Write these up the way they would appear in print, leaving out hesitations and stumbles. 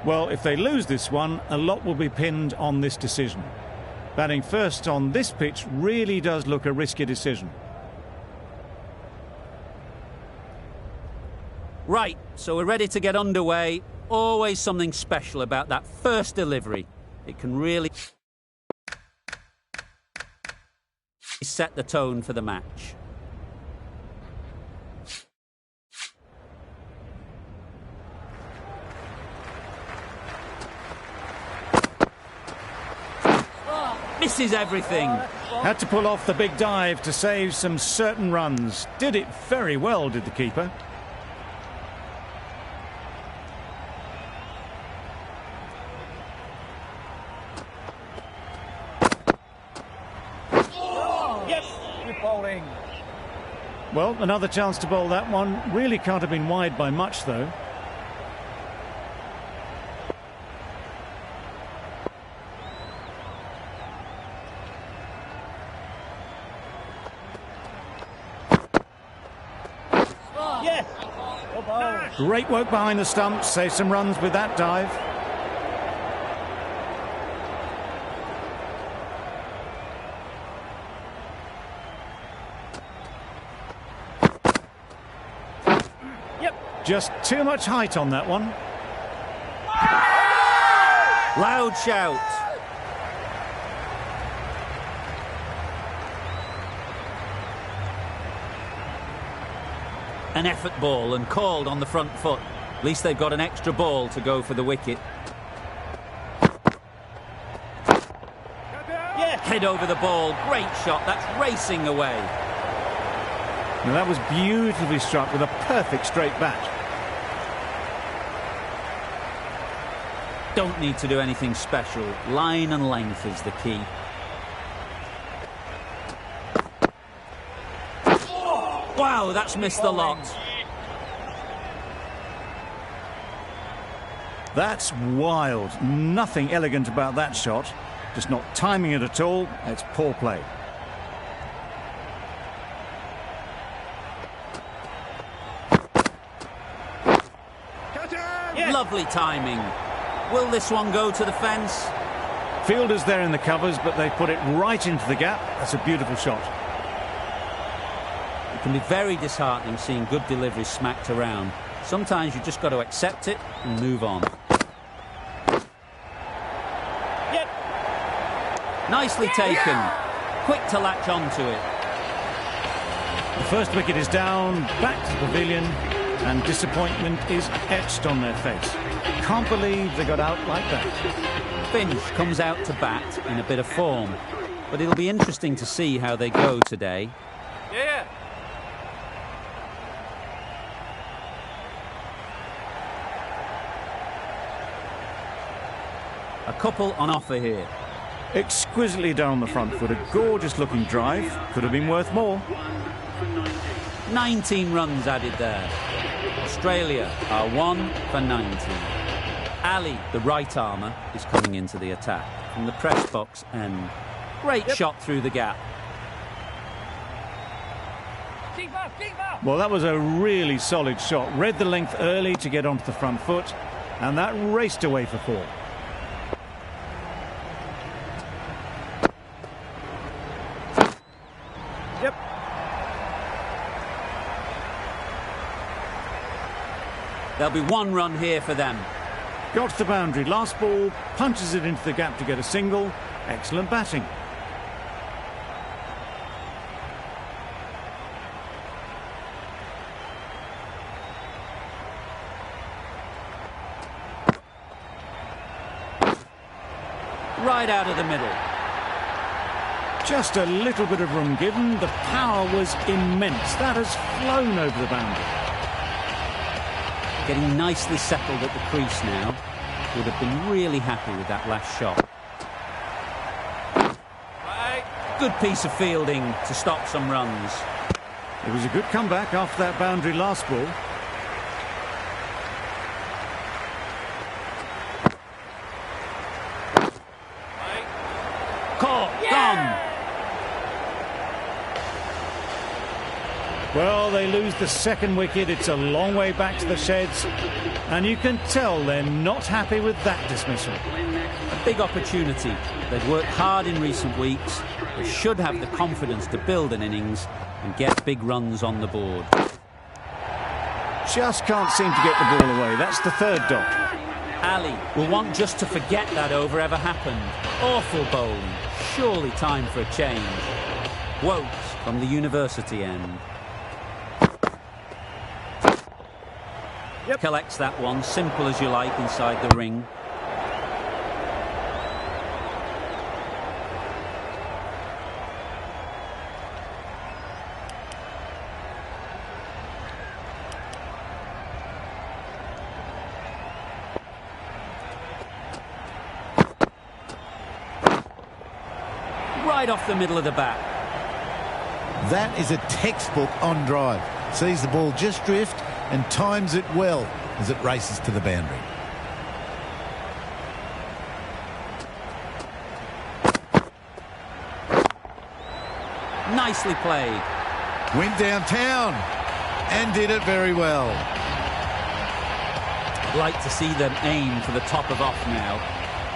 Well, if they lose this one, a lot will be pinned on this decision. Batting first on this pitch really does look a risky decision. Right, so we're ready to get underway. Always something special about that first delivery. It can really set the tone for the match. Misses everything. Had to pull off the big dive to save some certain runs. Did it very well, did the keeper. Well, another chance to bowl that one. Really can't have been wide by much, though. Great work behind the stumps. Save some runs with that dive. Just too much height on that one. Loud shout. An effort ball and called on the front foot. At least they've got an extra ball to go for the wicket. Head over the ball. Great shot. That's racing away. Now that was beautifully struck with a perfect straight bat. Don't need to do anything special. Line and length is the key. Wow, that's missed the lot. That's wild. Nothing elegant about that shot. Just not timing it at all. It's poor play. Lovely timing. Will this one go to the fence? Fielder's there in the covers, but they put it right into the gap. That's a beautiful shot. It can be very disheartening seeing good deliveries smacked around. Sometimes you just got to accept it and move on. Nicely taken. Quick to latch onto it. The first wicket is down, back to the pavilion, and disappointment is etched on their face. Can't believe they got out like that. Finch comes out to bat in a bit of form, but it'll be interesting to see how they go today. A couple on offer here. Exquisitely done on the front foot. A gorgeous looking drive. Could have been worth more. 19 runs added there. Australia are 1 for 19. Ali, the right armer, is coming into the attack from the press box end. Great shot through the gap. Well, that was a really solid shot. Read the length early to get onto the front foot, and that raced away for 4. There'll be 1 run here for them. Got to the boundary. Last ball, punches it into the gap to get a single. Excellent batting. Right out of the middle. Just a little bit of room given. The power was immense. That has flown over the boundary. Getting nicely settled at the crease now. Would have been really happy with that last shot. Good piece of fielding to stop some runs. It was a good comeback after that boundary last ball. Caught, gone. Well, they lose the second wicket. It's a long way back to the sheds. And you can tell they're not happy with that dismissal. A big opportunity. They've worked hard in recent weeks. They should have the confidence to build an innings and get big runs on the board. Just can't seem to get the ball away. That's the third dot. Ali will want just to forget that over ever happened. Awful bowling. Surely time for a change. Woakes from the university end. Collects that one, simple as you like, inside the ring. Right off the middle of the bat. That is a textbook on drive. Sees the ball just drift and times it well as it races to the boundary. Nicely played. Went downtown and did it very well. I'd like to see them aim for the top of off now.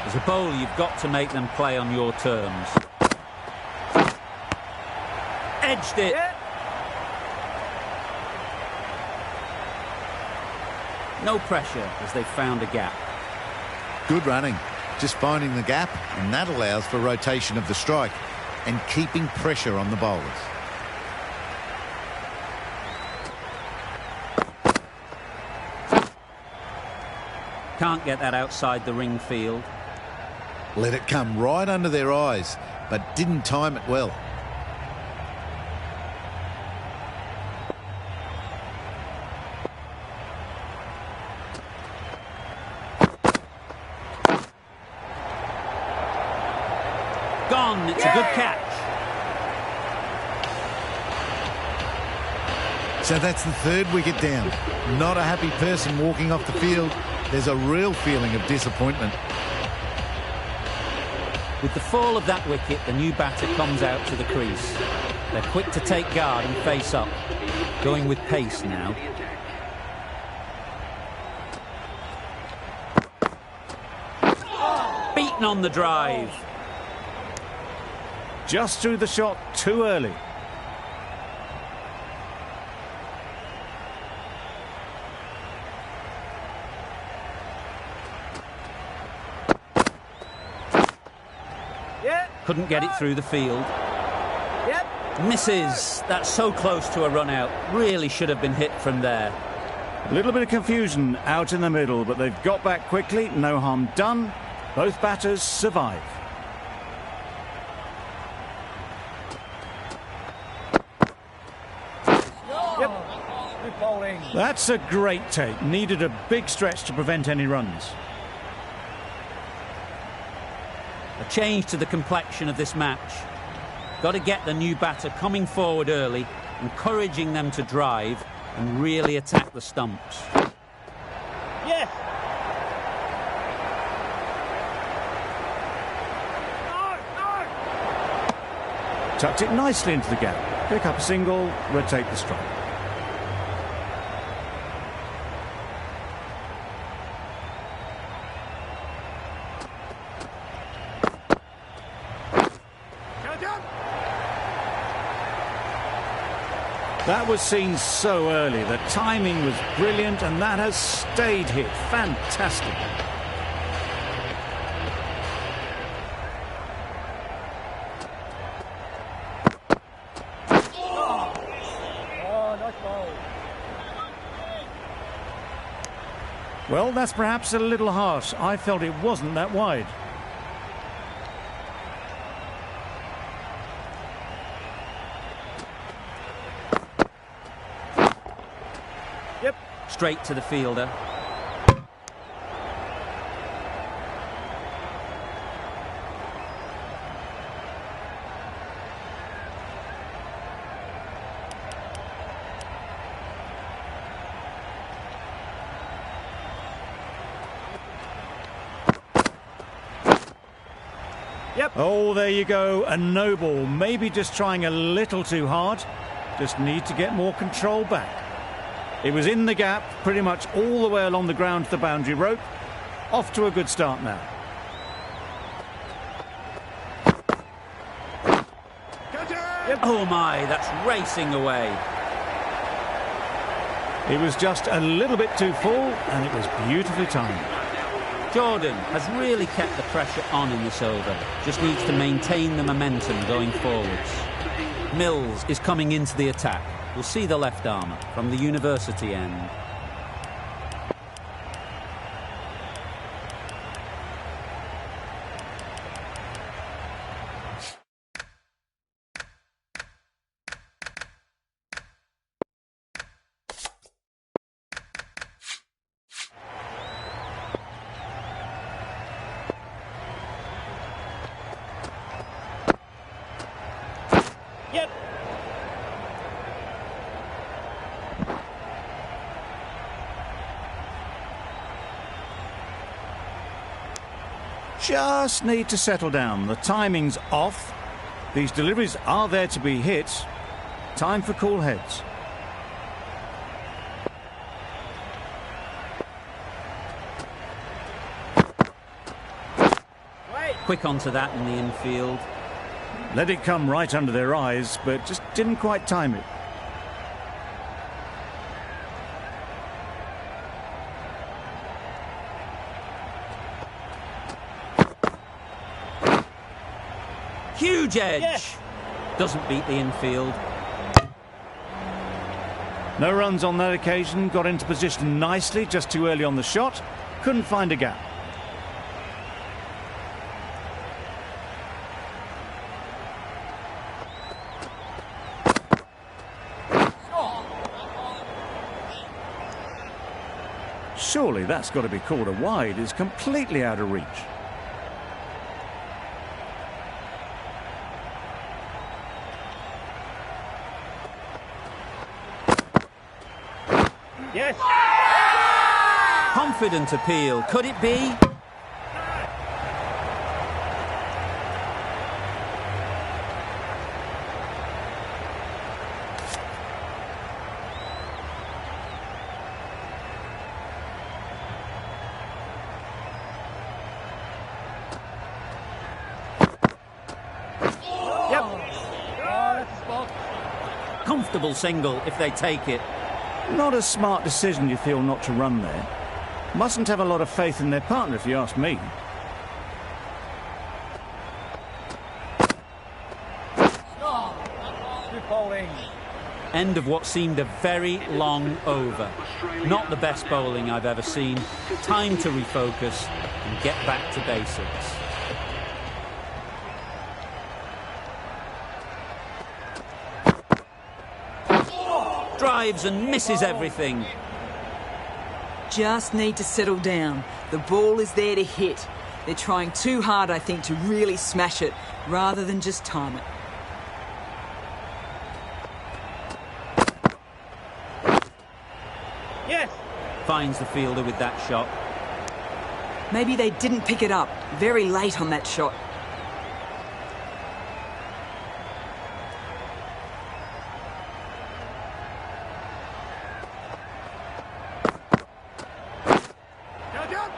As a bowler, you've got to make them play on your terms. Edged it. No pressure as they found a gap. Good running. Just finding the gap, and that allows for rotation of the strike and keeping pressure on the bowlers. Can't get that outside the ring field. Let it come right under their eyes, but didn't time it well. Gone. It's a good catch. So that's the third wicket down. Not a happy person walking off the field. There's a real feeling of disappointment. With the fall of that wicket, the new batter comes out to the crease. They're quick to take guard and face up. Going with pace now. Beaten on the drive. Just threw the shot too early. Couldn't get it through the field. Misses. That's so close to a run out. Really should have been hit from there. A little bit of confusion out in the middle, but they've got back quickly. No harm done. Both batters survive. That's a great take. Needed a big stretch to prevent any runs. A change to the complexion of this match. Got to get the new batter coming forward early, encouraging them to drive and really attack the stumps. Yes. Tucked it nicely into the gap. Pick up a single, rotate the strike. That was seen so early. The timing was brilliant, and that has stayed hit. Fantastic. Well, that's perhaps a little harsh. I felt it wasn't that wide. Straight to the fielder. Oh, there you go. A no ball. Maybe just trying a little too hard. Just need to get more control back. It was in the gap, pretty much all the way along the ground to the boundary rope. Off to a good start now. Oh my, that's racing away. It was just a little bit too full, and it was beautifully timed. Jordan has really kept the pressure on in this over. Just needs to maintain the momentum going forwards. Mills is coming into the attack. We'll see the left armour from the university end. Just need to settle down. The timing's off. These deliveries are there to be hit. Time for cool heads. Quick onto that in the infield. Let it come right under their eyes, but just didn't quite time it. Huge edge. Yes. Doesn't beat the infield. No runs on that occasion. Got into position nicely, just too early on the shot. Couldn't find a gap. Surely that's got to be called a wide. It's completely out of reach. Yes. Confident appeal. Could it be? Comfortable single if they take it. Not a smart decision, you feel, not to run there. Mustn't have a lot of faith in their partner, if you ask me. End of what seemed a very long over. Not the best bowling I've ever seen. Time to refocus and get back to basics. Drives and misses everything. Just need to settle down. The ball is there to hit. They're trying too hard, I think, to really smash it, rather than just time it. Yes! Finds the fielder with that shot. Maybe they didn't pick it up. Very late on that shot.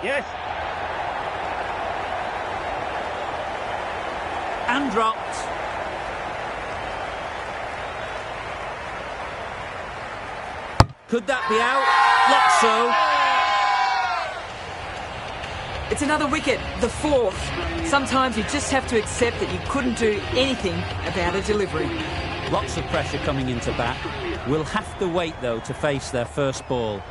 Yes. And dropped. Could that be out? Looks so. It's another wicket, the fourth. Sometimes you just have to accept that you couldn't do anything about a delivery. Lots of pressure coming into bat. We'll have to wait, though, to face their first ball.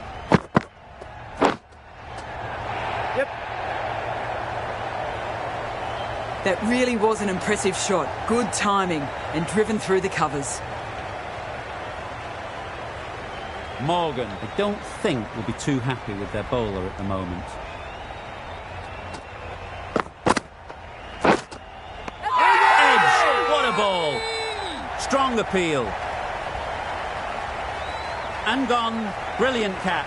That really was an impressive shot. Good timing and driven through the covers. Morgan, I don't think, will be too happy with their bowler at the moment. Edge! What a ball! Strong appeal. And gone. Brilliant catch.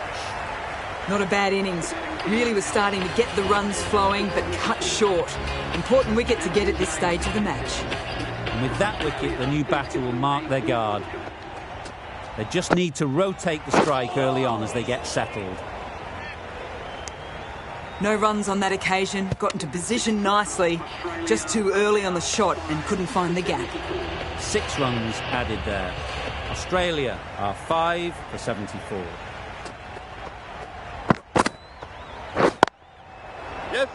Not a bad innings. Really was starting to get the runs flowing, but cut short. Important wicket to get at this stage of the match. And with that wicket, the new batter will mark their guard. They just need to rotate the strike early on as they get settled. No runs on that occasion, got into position nicely, just too early on the shot and couldn't find the gap. 6 runs added there. Australia are 5 for 74. Yes.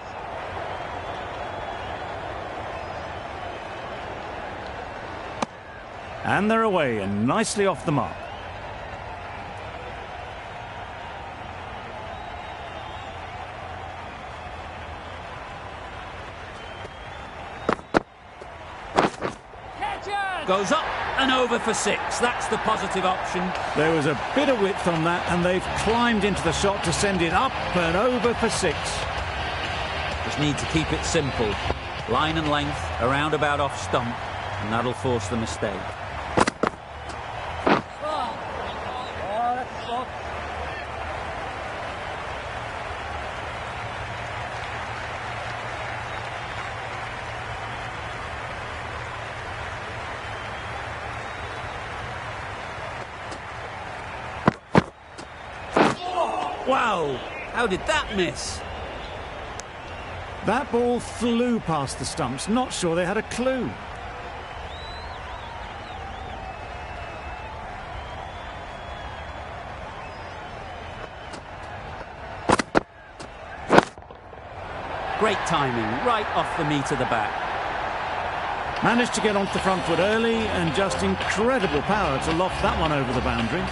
And they're away and nicely off the mark. Goes up and over for 6. That's the positive option. There was a bit of width on that, and they've climbed into the shot to send it up and over for 6. Just need to keep it simple. Line and length, around about off stump, and that'll force the mistake. Wow, how did that miss? That ball flew past the stumps. Not sure they had a clue. Great timing, right off the meat of the bat. Managed to get onto the front foot early and just incredible power to loft that one over the boundary.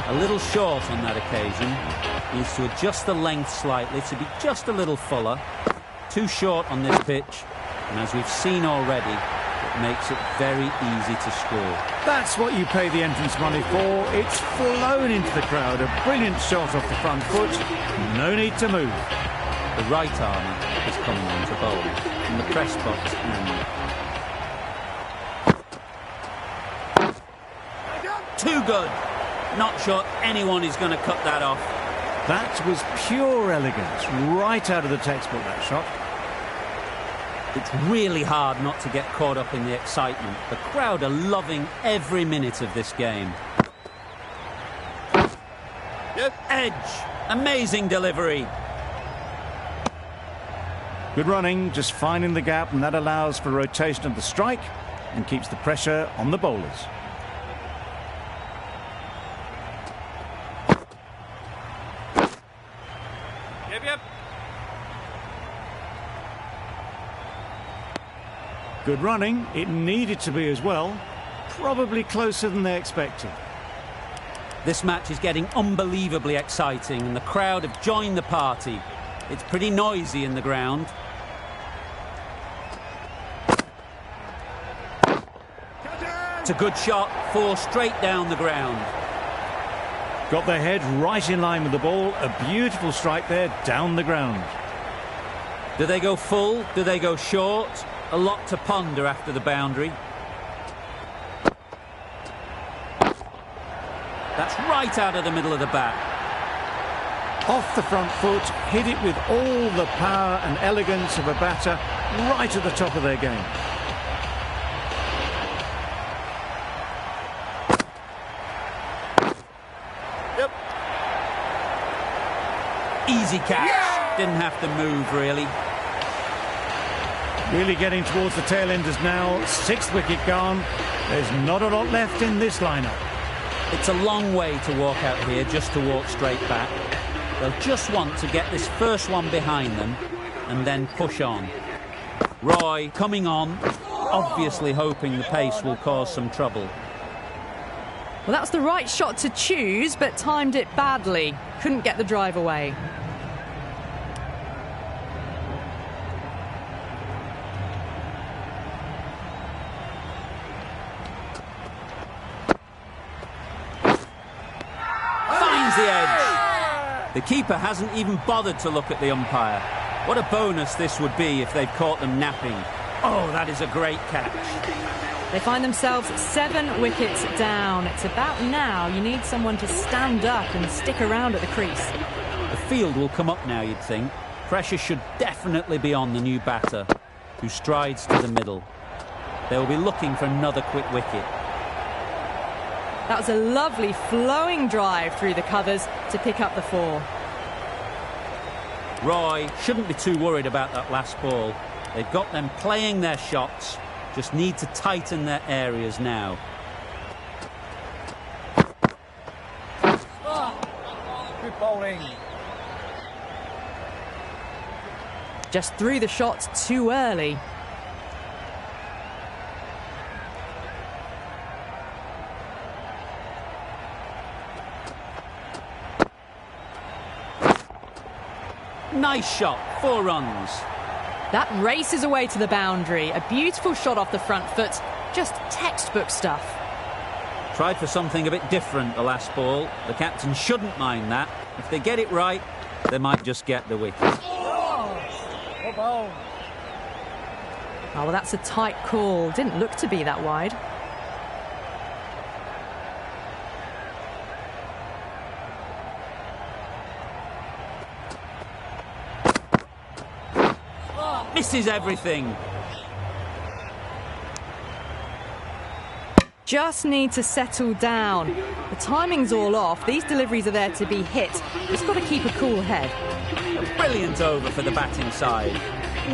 A little short on that occasion. Needs to adjust the length slightly to be just a little fuller. Too short on this pitch, and as we've seen already, it makes it very easy to score. That's what you pay the entrance money for. It's flown into the crowd. A brilliant shot off the front foot. No need to move. The right armour is coming on to bowl from the press box end. Too good. Not sure anyone is going to cut that off. That was pure elegance, right out of the textbook, that shot. It's really hard not to get caught up in the excitement. The crowd are loving every minute of this game. Yes. Edge. Amazing delivery. Good running, just finding the gap, and that allows for rotation of the strike and keeps the pressure on the bowlers. Yep. Good running. It needed to be as well. Probably closer than they expected. This match is getting unbelievably exciting, and the crowd have joined the party. It's pretty noisy in the ground. It's a good shot, 4 straight down the ground. Got their head right in line with the ball. A beautiful strike there, down the ground. Do they go full? Do they go short? A lot to ponder after the boundary. That's right out of the middle of the bat. Off the front foot, hit it with all the power and elegance of a batter, right at the top of their game. Yep. Easy catch. Yeah! Didn't have to move, really. Really getting towards the tail enders now. 6th wicket gone. There's not a lot left in this lineup. It's a long way to walk out here just to walk straight back. They'll just want to get this first one behind them and then push on. Roy coming on, obviously hoping the pace will cause some trouble. Well, that's the right shot to choose, but timed it badly. Couldn't get the drive away. Finds the edge. The keeper hasn't even bothered to look at the umpire. What a bonus this would be if they'd caught them napping. Oh, that is a great catch. They find themselves 7 wickets down. It's about now you need someone to stand up and stick around at the crease. The field will come up now, you'd think. Pressure should definitely be on the new batter, who strides to the middle. They will be looking for another quick wicket. That was a lovely flowing drive through the covers to pick up the 4. Roy shouldn't be too worried about that last ball. They've got them playing their shots, just need to tighten their areas now. Good bowling. Just threw the shot too early. Nice shot, 4 runs. That races away to the boundary. A beautiful shot off the front foot. Just textbook stuff. Tried for something a bit different the last ball. The captain shouldn't mind that. If they get it right, they might just get the wicket. Oh, well, that's a tight call. Didn't look to be that wide. Misses everything. Just need to settle down. The timing's all off. These deliveries are there to be hit. Just got to keep a cool head. A brilliant over for the batting side.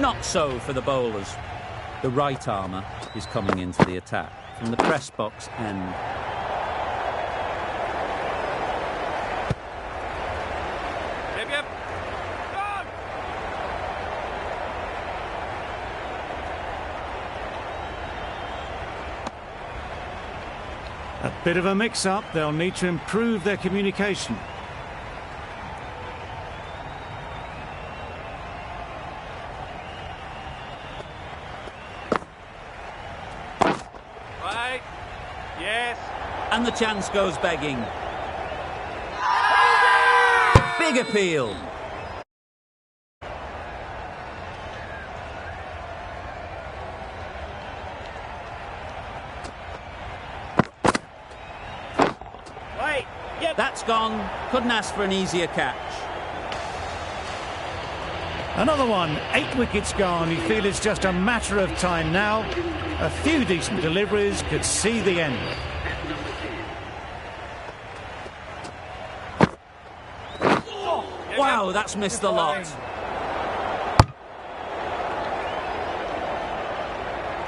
Not so for the bowlers. The right armour is coming into the attack from the press box end. Yep. Go! A bit of a mix-up. They'll need to improve their communication. Right. Yes. And the chance goes begging. Big appeal. Right. Yep. That's gone. Couldn't ask for an easier catch. Another one, 8 wickets gone. You feel it's just a matter of time now. A few decent deliveries could see the end. Wow, that's missed the lot.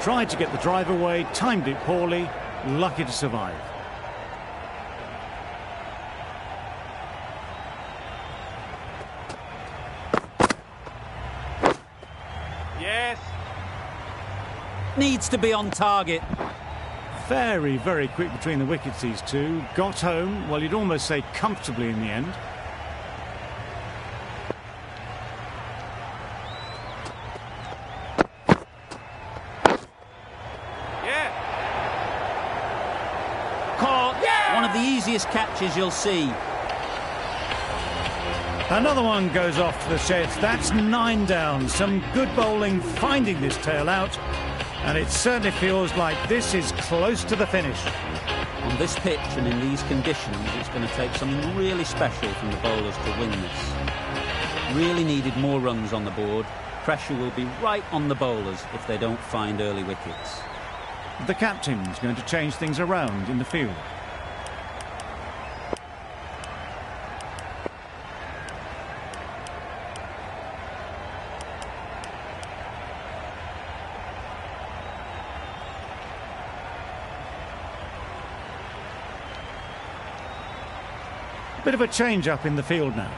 Tried to get the drive away, timed it poorly, lucky to survive. Yes. Needs to be on target. Very, very quick between the wickets, these two. Got home, well, you'd almost say comfortably in the end. Yeah. Caught. One of the easiest catches you'll see. Another one goes off to the sheds. That's 9 down. Some good bowling finding this tail out. And it certainly feels like this is close to the finish. On this pitch and in these conditions, it's going to take something really special from the bowlers to win this. Really needed more runs on the board. Pressure will be right on the bowlers if they don't find early wickets. The captain's going to change things around in the field. Bit of a change-up in the field now.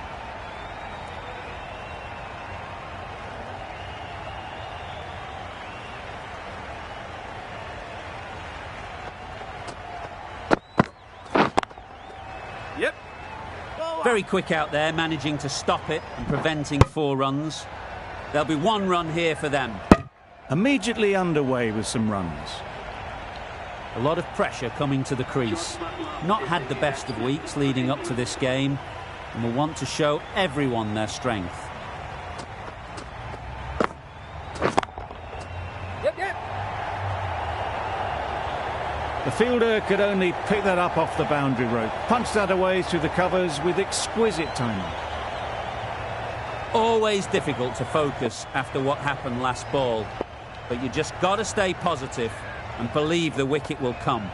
Yep. Very quick out there, managing to stop it and preventing 4 runs. There'll be 1 run here for them. Immediately underway with some runs. A lot of pressure coming to the crease. Not had the best of weeks leading up to this game and will want to show everyone their strength. Yep. The fielder could only pick that up off the boundary rope. Punched that away through the covers with exquisite timing. Always difficult to focus after what happened last ball. but you just got to stay positive and believe the wicket will come.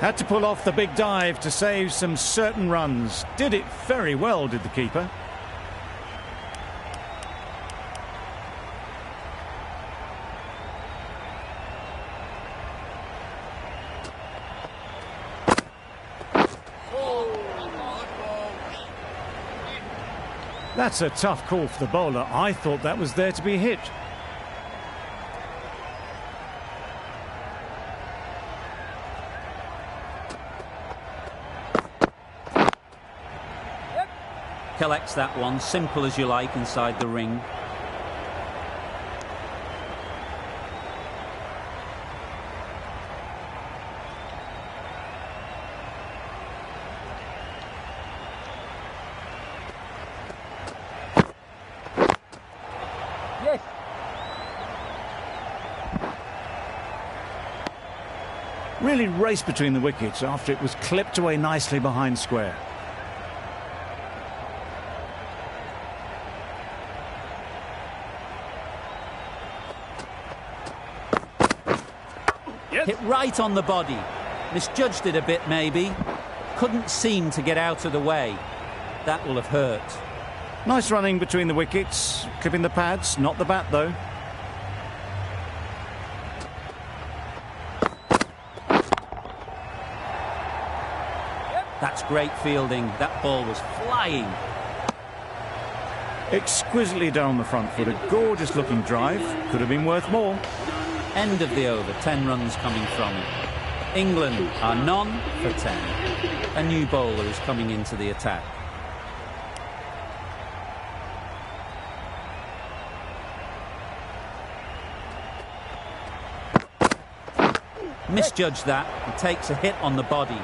Had to pull off the big dive to save some certain runs. Did it very well, did the keeper. That's a tough call for the bowler. I thought that was there to be hit. Collects that one, simple as you like, inside the ring. Yes. Really raced between the wickets after it was clipped away nicely behind square. Hit right on the body. Misjudged it a bit, maybe. Couldn't seem to get out of the way. That will have hurt. Nice running between the wickets, clipping the pads, not the bat though. That's great fielding. That ball was flying. Exquisitely down the front foot, a gorgeous looking drive. Could have been worth more. End of the over, 10 runs coming from it. England are none for 10. A new bowler is coming into the attack. Misjudged that. He takes a hit on the body.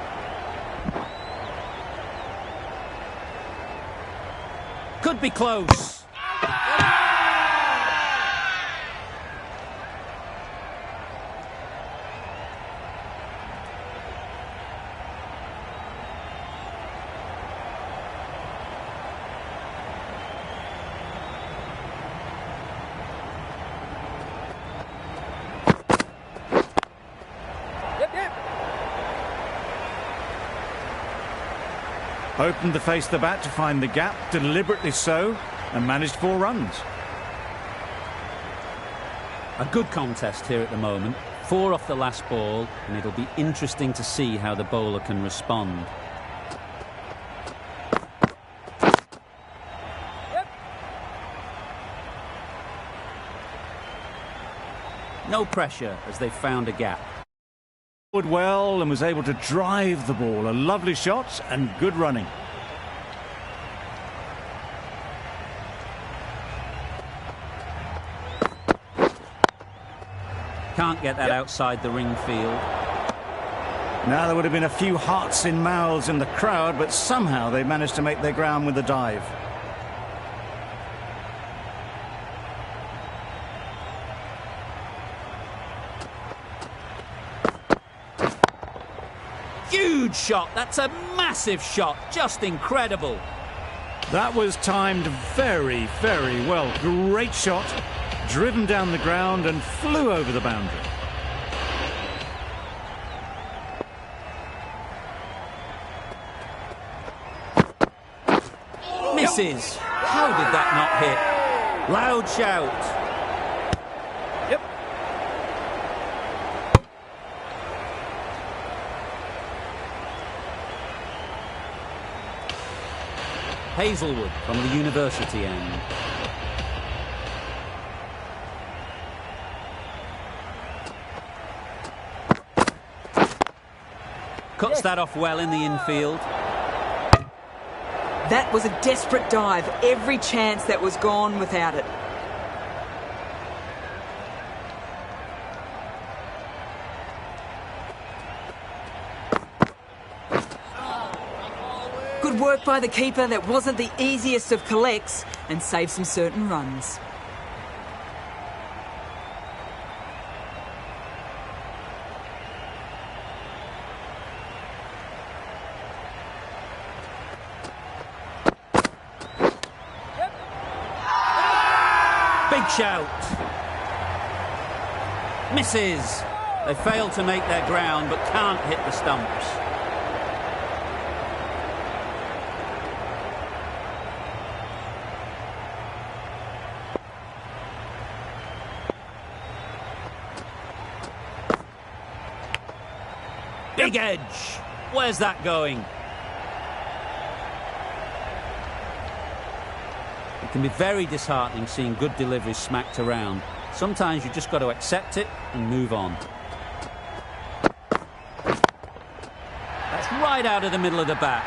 Could be close. Opened the face of the bat to find the gap, deliberately so, and managed 4 runs. A good contest here at the moment. 4 off the last ball, and it'll be interesting to see how the bowler can respond. No pressure as they found a gap. Well, and was able to drive the ball. A lovely shot and good running. Can't get that outside the ring field. Now there would have been a few hearts in mouths in the crowd, but somehow they managed to make their ground with the dive. Huge shot. That's a massive shot. Just incredible. That was timed very, very well. Great shot. Driven down the ground and flew over the boundary. Misses. How did that not hit? Loud shout. Yep. Hazelwood from the university end. Cuts that off well in the infield. That was a desperate dive. Every chance that was gone without it. Good work by the keeper. That wasn't the easiest of collects and saved some certain runs. Big shout. Misses. They fail to make their ground but can't hit the stumps. Big edge. Where's that going? It can be very disheartening seeing good deliveries smacked around. Sometimes you've just got to accept it and move on. That's right out of the middle of the bat.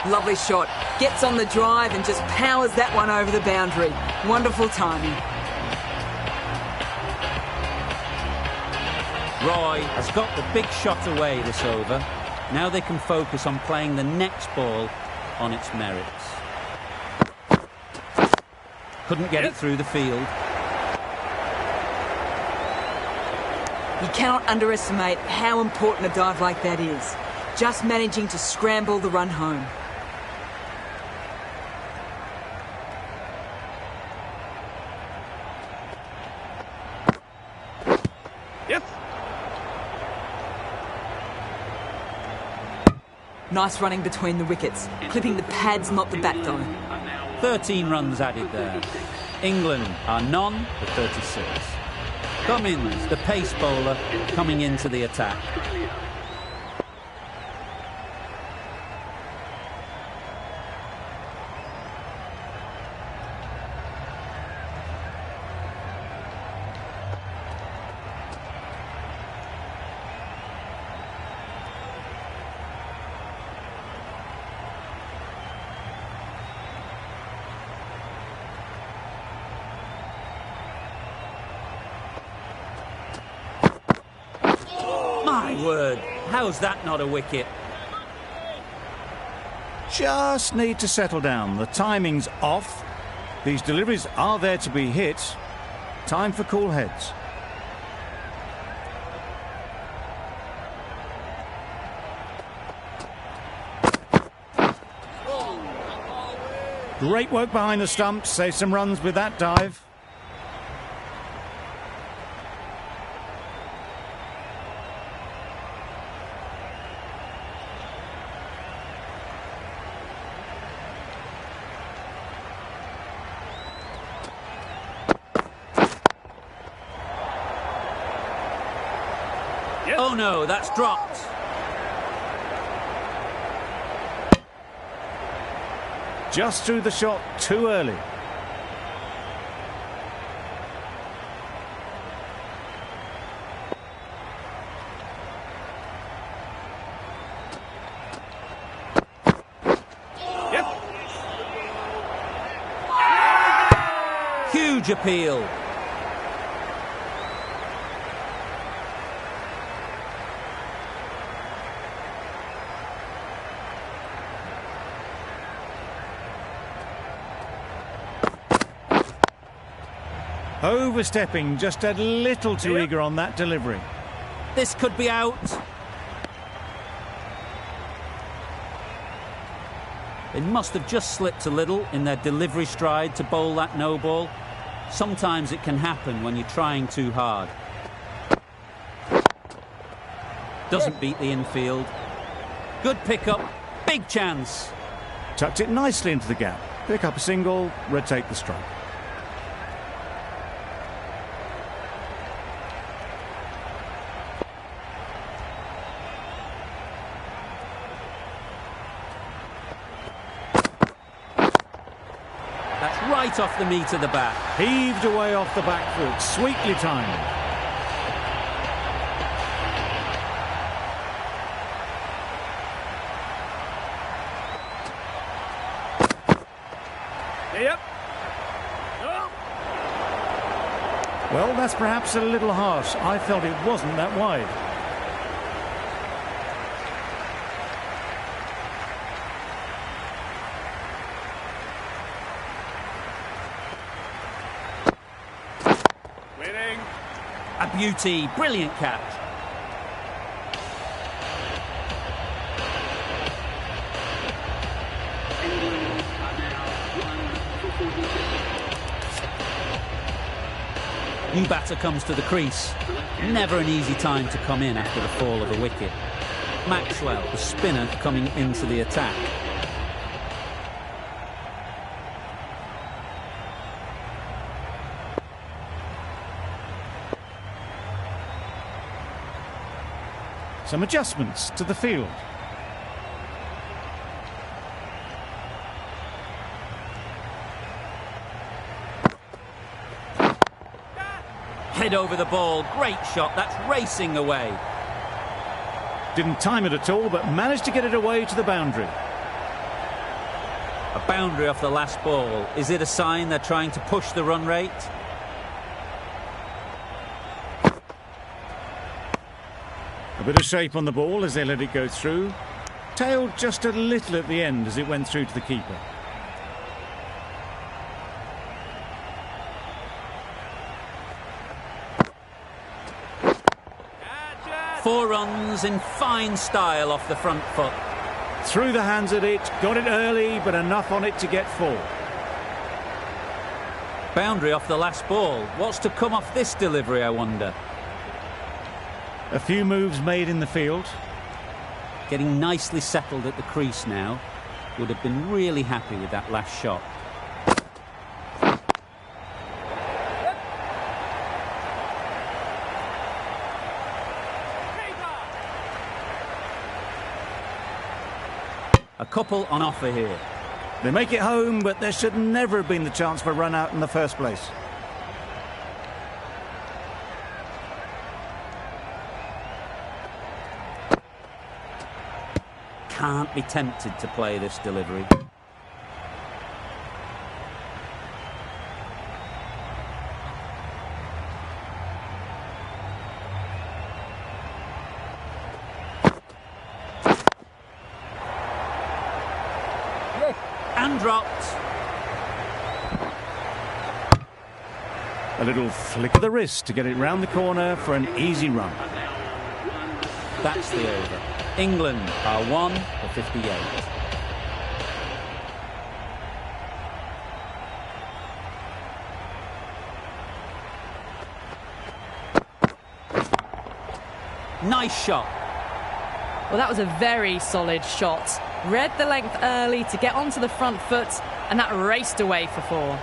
Lovely shot. Gets on the drive and just powers that one over the boundary. Wonderful timing. Roy has got the big shot away this over. Now they can focus on playing the next ball on its merits. Couldn't get it through the field. You cannot underestimate how important a dive like that is. Just managing to scramble the run home. Yep. Nice running between the wickets, clipping the pads, not the bat though. 13 runs added there. England are none for 36. Cummins, the pace bowler, coming into the attack. My word, how's that not a wicket? Just need to settle down. The timing's off. These deliveries are there to be hit. Time for cool heads. Great work behind the stumps. Save some runs with that dive. Oh no, that's dropped. Just threw the shot too early. Yep. Huge appeal. Overstepping, just a little too eager on that delivery. This could be out. They must have just slipped a little in their delivery stride to bowl that no ball. Sometimes it can happen when you're trying too hard. Doesn't beat the infield. Good pickup, big chance. Tucked it nicely into the gap. Pick up a single, rotate the strike. Right off the meat of the bat. Heaved away off the back foot, sweetly timed. Yep. Well, that's perhaps a little harsh. I felt it wasn't that wide. A beauty, brilliant catch. New batter comes to the crease. Never an easy time to come in after the fall of a wicket. Maxwell, the spinner, coming into the attack. Some adjustments to the field. Head over the ball, great shot, that's racing away. Didn't time it at all, but managed to get it away to the boundary. A boundary off the last ball. Is it a sign they're trying to push the run rate? A bit of shape on the ball as they let it go through. Tailed just a little at the end as it went through to the keeper. Four runs in fine style off the front foot. Through the hands at it, got it early, but enough on it to get 4. Boundary off the last ball. What's to come off this delivery, I wonder? A few moves made in the field. Getting nicely settled at the crease now. Would have been really happy with that last shot. A couple on offer here. They make it home, but there should never have been the chance for a run out in the first place. Can't be tempted to play this delivery. And dropped. A little flick of the wrist to get it round the corner for an easy run. That's the over. England are 1 for 58. Nice shot. Well, that was a very solid shot. Read the length early to get onto the front foot, and that raced away for 4.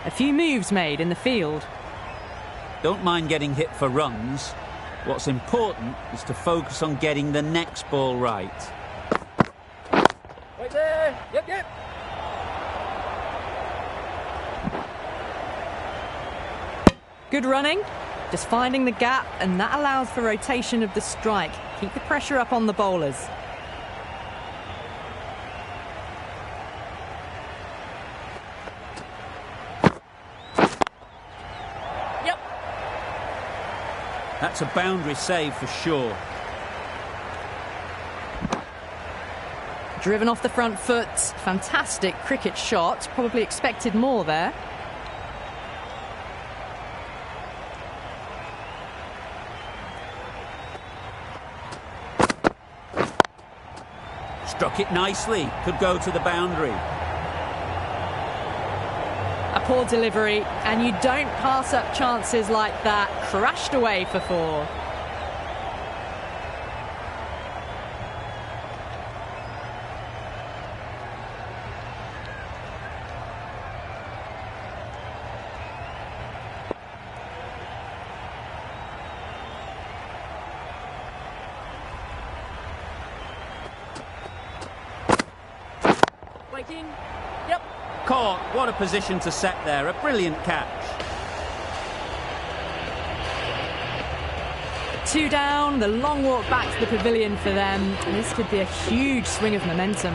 A few moves made in the field. Don't mind getting hit for runs. What's important is to focus on getting the next ball right. Right there. Yep. Good running, just finding the gap, and that allows for rotation of the strike. Keep the pressure up on the bowlers. That's a boundary save for sure. Driven off the front foot. Fantastic cricket shot. Probably expected more there. Struck it nicely. Could go to the boundary. A poor delivery, and you don't pass up chances like that. Crashed away for 4. Waiting. Caught. What a position to set there. A brilliant catch. 2 down, the long walk back to the pavilion for them. And this could be a huge swing of momentum.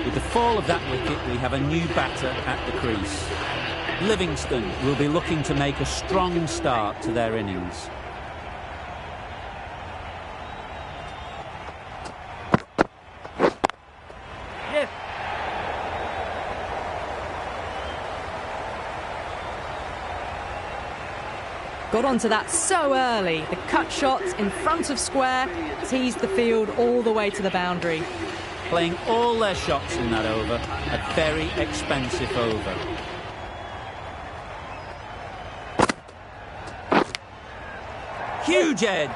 With the fall of that wicket, we have a new batter at the crease. Livingston will be looking to make a strong start to their innings. Got onto that so early. The cut shot in front of square teased the field all the way to the boundary. playing all their shots in that over. A very expensive over. Huge edge.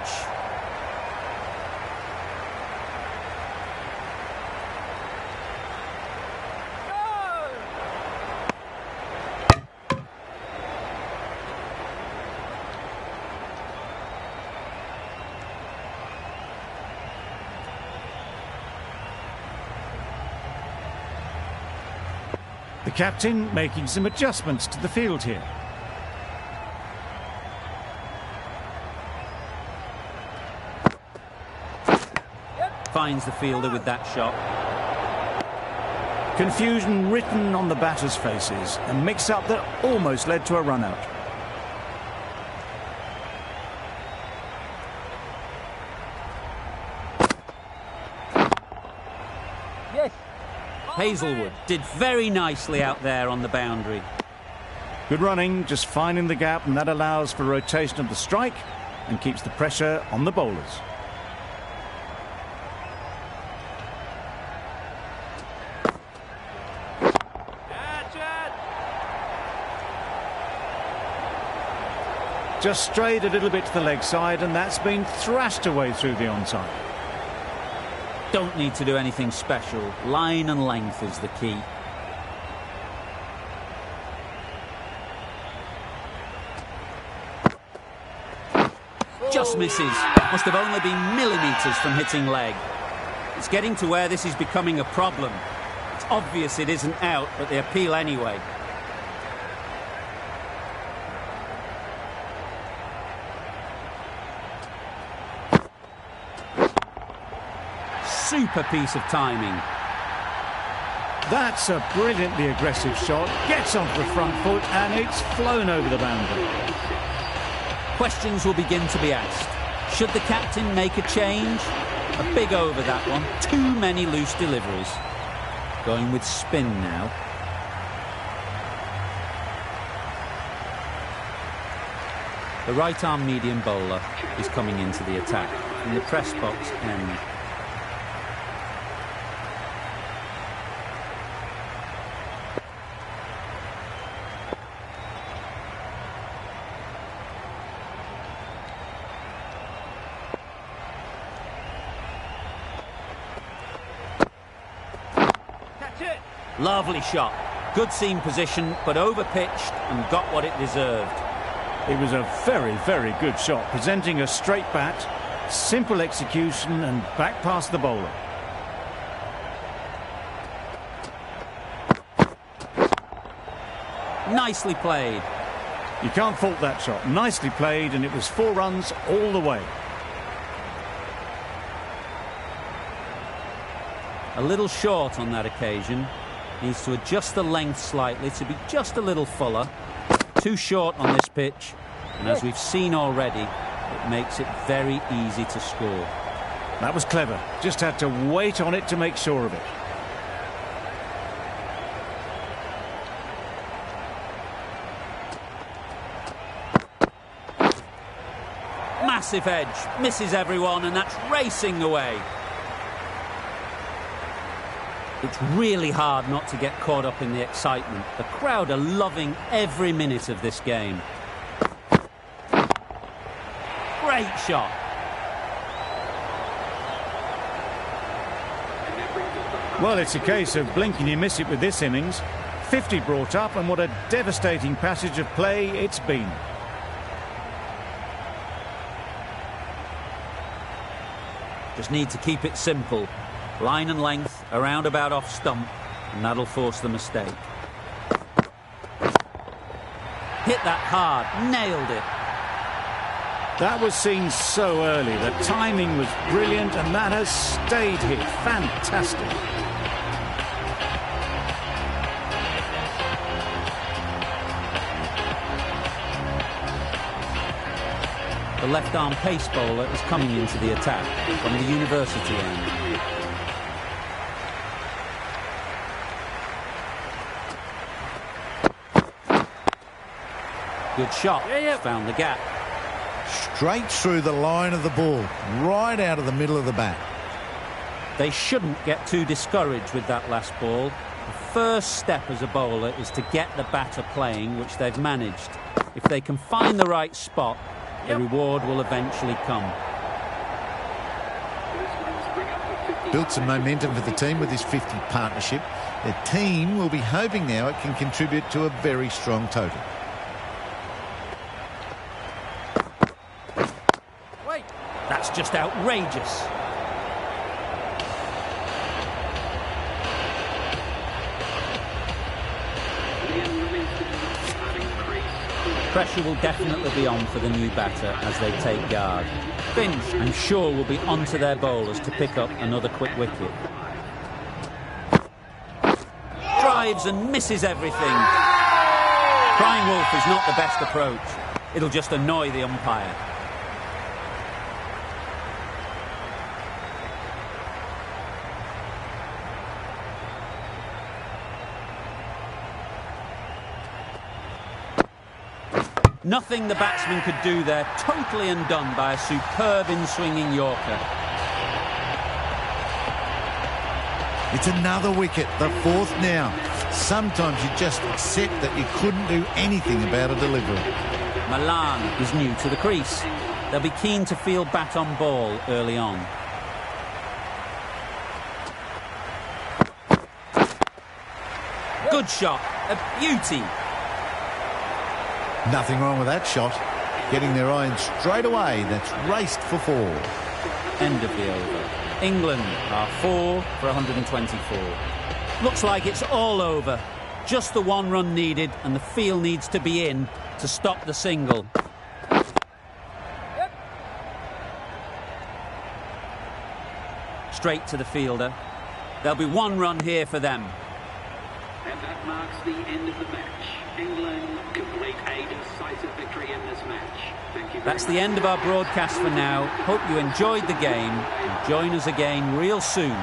The captain making some adjustments to the field here. Finds the fielder with that shot. Confusion written on the batters' faces. A mix-up that almost led to a run-out. Hazelwood did very nicely out there on the boundary. Good running, just finding the gap, and that allows for rotation of the strike and keeps the pressure on the bowlers. Just strayed a little bit to the leg side, and that's been thrashed away through the onside. Don't need to do anything special. Line and length is the key. Just misses. Must have only been millimetres from hitting leg. It's getting to where this is becoming a problem. It's obvious it isn't out, but they appeal anyway. Super piece of timing. That's a brilliantly aggressive shot. Gets onto the front foot and it's flown over the boundary. Questions will begin to be asked. Should the captain make a change? A big over that one. Too many loose deliveries. Going with spin now. The right-arm medium bowler is coming into the attack. In the press box end. Lovely shot. Good seam position, but over-pitched and got what it deserved. It was a very, very good shot, presenting a straight bat, simple execution and back past the bowler. Nicely played. You can't fault that shot. Nicely played, and it was 4 runs all the way. A little short on that occasion. Needs to adjust the length slightly to be just a little fuller. Too short on this pitch, and as we've seen already, it makes it very easy to score. That was clever. Just had to wait on it to make sure of it. Massive edge, misses everyone, and that's racing away. It's really hard not to get caught up in the excitement. The crowd are loving every minute of this game. Great shot. Well, it's a case of blink and you miss it with this innings. 50 brought up, and what a devastating passage of play it's been. Just need to keep it simple. Line and length, a roundabout off stump, and that'll force the mistake. Hit that hard, nailed it. That was seen so early. The timing was brilliant, and that has stayed hit. Fantastic. The left-arm pace bowler is coming into the attack from the university end. Good shot. Found the gap. Straight through the line of the ball, right out of the middle of the bat. They shouldn't get too discouraged with that last ball. The first step as a bowler is to get the batter playing, which they've managed. If they can find the right spot, the reward will eventually come. Built some momentum for the team with this 50 partnership. Their team will be hoping now it can contribute to a very strong total. Wait. That's just outrageous. Pressure will definitely be on for the new batter as they take guard. Finch, I'm sure, will be onto their bowlers to pick up another quick wicket. Drives and misses everything. Crying wolf is not the best approach. It'll just annoy the umpire. Nothing the batsman could do there, totally undone by a superb in-swinging Yorker. It's another wicket, the fourth now. Sometimes you just accept that you couldn't do anything about a delivery. Malan is new to the crease. They'll be keen to field bat on ball early on. Good shot, a beauty. Nothing wrong with that shot. Getting their iron straight away. That's raced for 4. End of the over. England are 4 for 124. Looks like it's all over. Just the one run needed, and the field needs to be in to stop the single. Straight to the fielder. There'll be one run here for them. And that marks the end of the match. England complete a decisive victory in this match. Thank you. That's the end of our broadcast for now. Hope you enjoyed the game and join us again real soon